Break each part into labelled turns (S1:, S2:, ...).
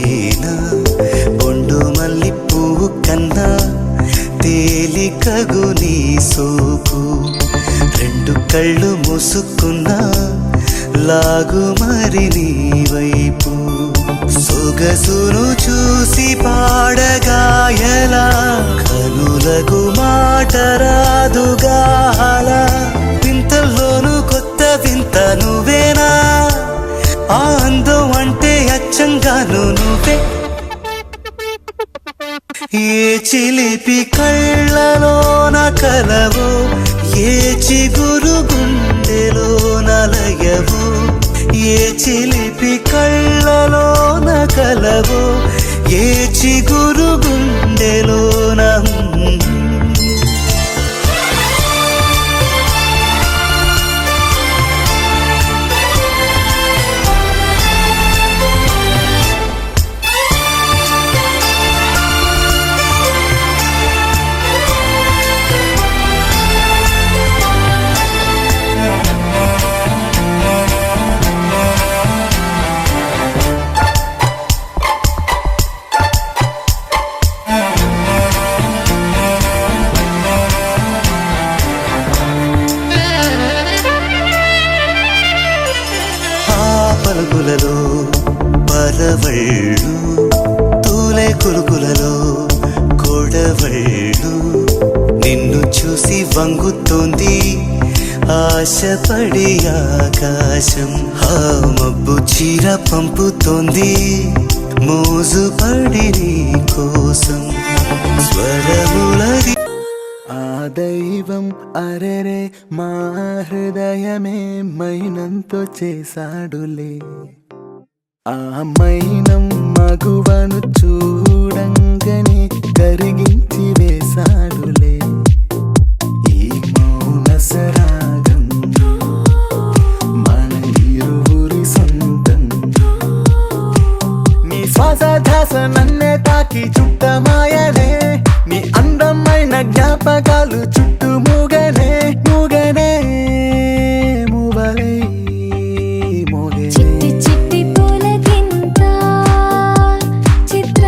S1: తేలికేనా బొండు మల్లి పువ్వు కన్నా తేలికగు నీ సోకు రెండు కళ్ళు మూసుకున్నా లాగు మరి నీ వైపు సొగసును చూసి పాడగాయలా కనులకు మాట రాదుగాల వింతల్లోనూ కొత్త వింత నువ్వేనా ఆ అందం అంటే అచ్చంగాను నువ్వే ఏ చిలిపి కళ్ళలోన కలవో ఏ చిగురు గుండెలోన లయవో ఏ చిలిపి కళ్ళలోన కలవో ఏ చిగురు గుండెలోన పలుకులలో పరవళ్ళు తూలే కులుకులలో కొడవళ్ళు నిన్ను చూసి వంగుతోంది ఆశపడి ఆకాశం ఆ మబ్బు చీర పంపుతోంది మోజుపడి నీ కోసం స్వరములది
S2: ఆ దైవం అరెరే మా హృదయమే మైనంతో చేశాడులే ఆ మైనం మగువను చూడంగనే కరిగించి వేశాడులే ఈ మౌన సరాగం మన ఇరువురి సొంతం నీ శ్వాస ధ్యాస నన్నే తాకి చుట్టమాయలే నీ అందమైన జ్ఞాపకాలు చుట్టూ మూగనే మూగనే మూవలే మోగే
S3: చిట్టి చిట్టి పూలకింత చిత్ర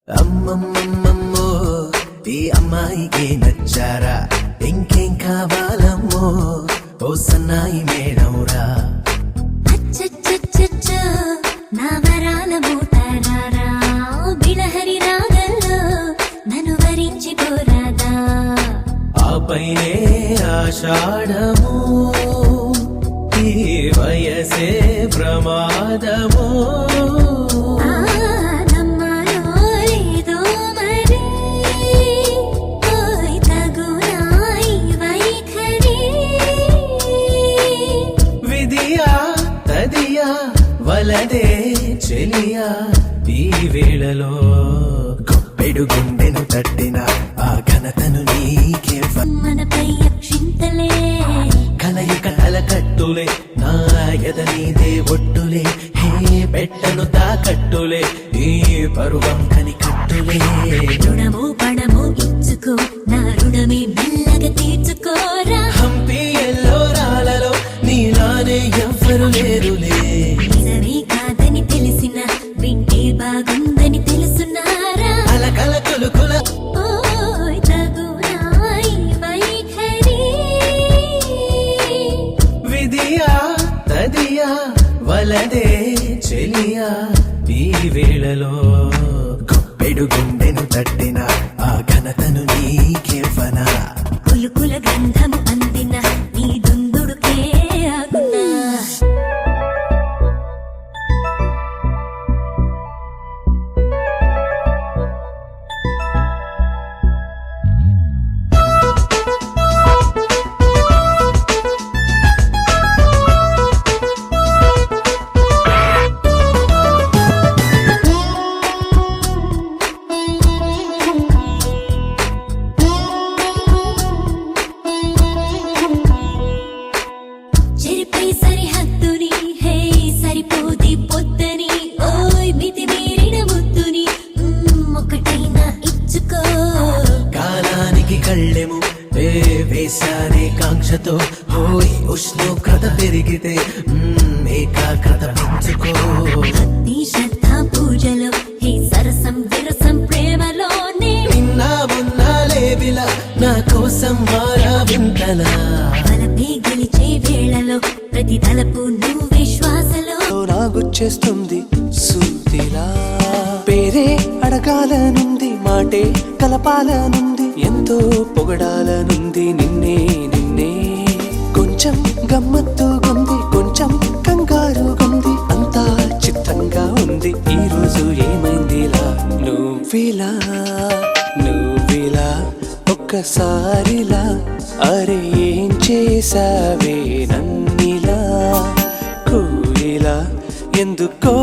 S2: అమ్మమ్మమ్మమ్మో ఈ అమ్మాయికి నచ్చారా ఇంకేం కావాలమ్మో ఓ సన్నాయి మేడవురా
S3: అచ్చచ్చచ్చచ్చో నా వరాల బూటారారా బిలహరి రాగంలో నన్ను వరించి పోరాదా
S2: ఆపైనే ఆషాఢము ఈ వయసే ప్రమాదము వలదే చెలియా ఈ వేళలో గొప్పెడు గుండెను తట్టిన ఆ ఘనతను నీ కట్టులే నా ఎద నీదే ఒట్టులే హే పెట్టను తాకట్టులే ఈ పరువం కని కట్టులే
S3: రుణము పణము ఇచ్చుకో నా రుణమే మెల్లగా తీర్చుకోరా
S2: హంపి ఎల్లోరాలలో నీలానే ఎవ్వరు లేరులే
S3: నిజమే కాదని తెలిసిన వింటే బాగుందని తెలుసున్నారా
S2: అలకల కులుకుల
S3: ఓయ్ తగునాయి వైఖరి
S2: విధియా తదియా వలదే చెలియా ఈ వేళలో గొప్పెడు గుండెను తట్టిన ఆ ఘనతను నీకేవనా
S3: కులుకుల గంధము అందిన నీ దుందుడుకే ఆగునా చెరిపై సరిహద్దుని హే సరిపోది పొద్దని ఓయ్ మితి మీరిన ముద్దుని ఒకటైనా ఇచ్చుకో
S2: కాలానికి కళ్ళెము ఏ వేశానే కాంక్షతో హోయ్ ఉష్ణోగ్రత పెరిగితే ఏకాగ్రత పెంచుకో
S3: భక్తి శ్రద్ధ పూజలో హే సరసం విరసం ప్రేమలోనే
S2: నిన్న మొన్న లేవిలా నా కోసం మారా వింతలా
S3: బలపై గెలిచే వేళలో ప్రతి తలపు నువ్వు విశ్వాసలో
S4: నాగుచ్చేస్తుంది సూతిలా పేరే అడగాలనుంది మాటే కలపాలనుంది ఎంతో పొగడాలనుంది నిన్నే నిన్నే కొంచెం గమ్మత్తుగుంది కొంచెం కంగారుగుంది అంతా చిత్తంగా ఉంది ఈ రోజు ఏమైందిలా నువ్విలా ఒక్కసారిలా అరే ఏం చేసావే నన్నిలా కోయిలా ఎందుకో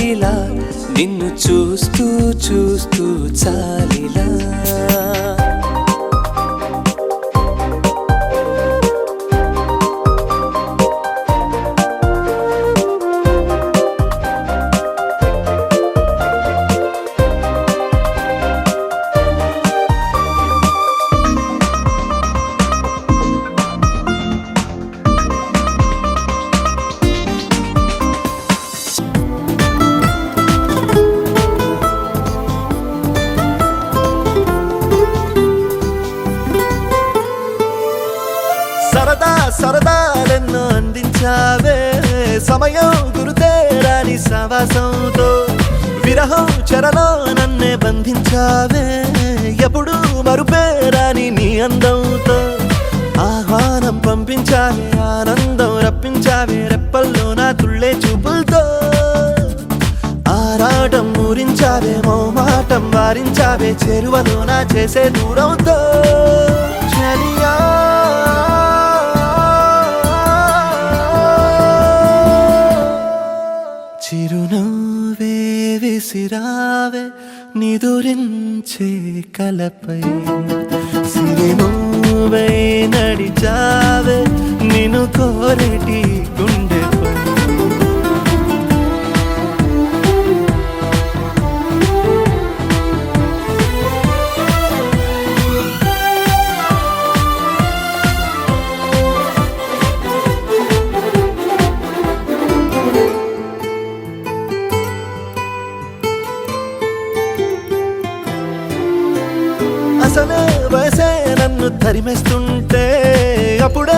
S4: ఇలా నిన్ను చూస్తూ చూస్తూ చాలిలా
S1: సరదాలెన్నో అందించావే సమయం గురుతేరాని సవాసంతో విరహం చెరలో నన్నే బంధించావే ఎప్పుడు మరుపేరాని నీ అందంతో ఆహ్వానం పంపించావే ఆనందం రప్పించావే రెప్పల్లో నా తుళ్ళే చూపులతో ఆరాటం ఊరించావే మౌమాటం వారించావే చేరువలో నా చేసే దూరంతో చలియా చిరునవ్వే విసిరావే నిదురించే కలపై సిరిమూవై నడిచావే నిన్ను కోరటి గుండెపై అసలే వయసే నన్ను తరిమేస్తుంటే అప్పుడే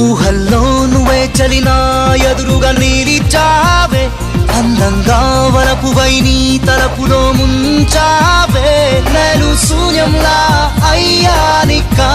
S1: ఊహల్లో నువ్వే చలినా ఎదురుగా నీరిచ్చావే అందంగా వలపువై నీ తలపులో ముంచావే నేను శూన్యంలా అయ్యాని కా